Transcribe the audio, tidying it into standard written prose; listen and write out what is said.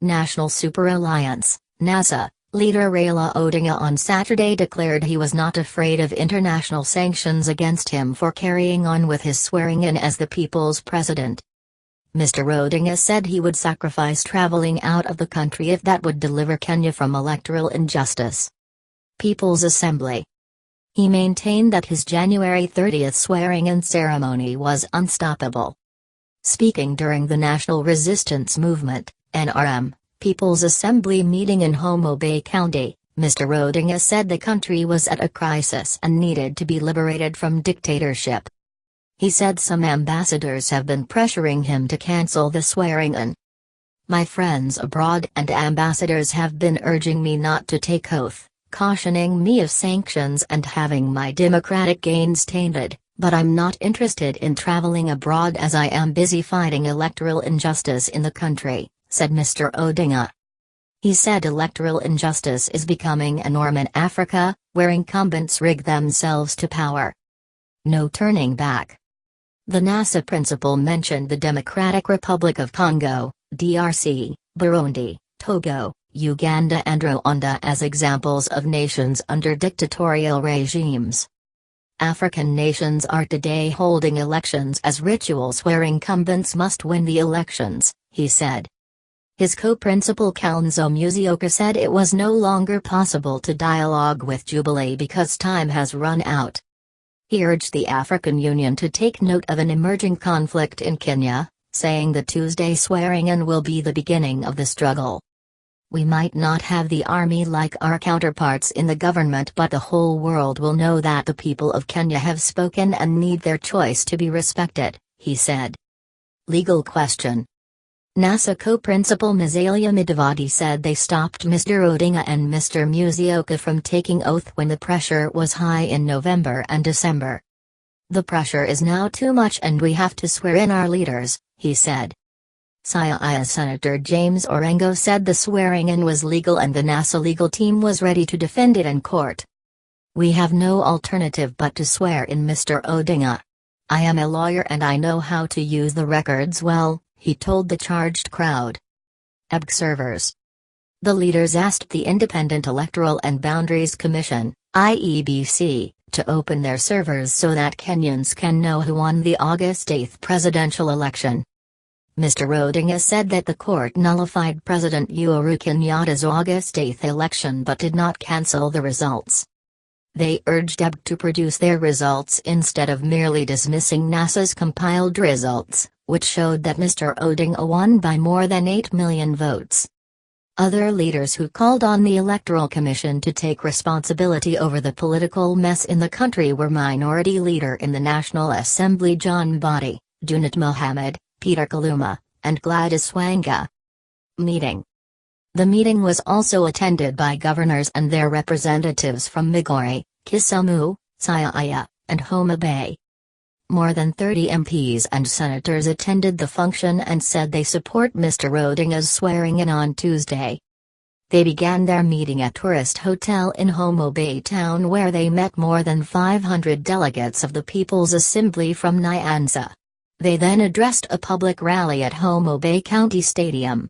National Super Alliance, NASA, leader Raila Odinga on Saturday declared he was not afraid of international sanctions against him for carrying on with his swearing-in as the people's president. Mr Odinga said he would sacrifice travelling out of the country if that would deliver Kenya from electoral injustice. People's Assembly. He maintained that his January 30 swearing-in ceremony was unstoppable. Speaking during the National Resistance Movement, NRM, People's Assembly meeting in Homa Bay County, Mr Odinga said the country was at a crisis and needed to be liberated from dictatorship. He said some ambassadors have been pressuring him to cancel the swearing-in. My friends abroad and ambassadors have been urging me not to take oath, cautioning me of sanctions and having my democratic gains tainted, but I'm not interested in traveling abroad as I am busy fighting electoral injustice in the country, said Mr Odinga. He said electoral injustice is becoming a norm in Africa, where incumbents rig themselves to power. No turning back. The NASA principal mentioned the Democratic Republic of Congo, DRC, Burundi, Togo, Uganda and Rwanda as examples of nations under dictatorial regimes. African nations are today holding elections as rituals where incumbents must win the elections, he said. His co-principal Kalonzo Musyoka said it was no longer possible to dialogue with Jubilee because time has run out. He urged the African Union to take note of an emerging conflict in Kenya, saying the Tuesday swearing-in will be the beginning of the struggle. We might not have the army like our counterparts in the government, but the whole world will know that the people of Kenya have spoken and need their choice to be respected, he said. Legal question. NASA co-principal Musalia Mudavadi said they stopped Mr Odinga and Mr Musyoka from taking oath when the pressure was high in November and December. The pressure is now too much and we have to swear in our leaders, he said. Siaya Senator James Orengo said the swearing-in was legal and the NASA legal team was ready to defend it in court. We have no alternative but to swear in Mr Odinga. I am a lawyer and I know how to use the records well, he told the charged crowd. Observers. The leaders asked the Independent Electoral and Boundaries Commission, IEBC, to open their servers so that Kenyans can know who won the August 8 presidential election. Mr Odinga said that the court nullified President Uhuru Kenyatta's August 8 election but did not cancel the results. They urged EB to produce their results instead of merely dismissing NASA's compiled results, which showed that Mr Odinga won by more than 8 million votes. Other leaders who called on the Electoral Commission to take responsibility over the political mess in the country were Minority Leader in the National Assembly John Mbadi, Junit Mohammed, Peter Kaluma, and Gladys Wanga. Meeting. The meeting was also attended by governors and their representatives from Migori, Kisumu, Siaya, and Homa Bay. More than 30 MPs and senators attended the function and said they support Mr Odinga's swearing-in on Tuesday. They began their meeting at Tourist Hotel in Homa Bay Town where they met more than 500 delegates of the People's Assembly from Nyanza. They then addressed a public rally at Homa Bay County Stadium.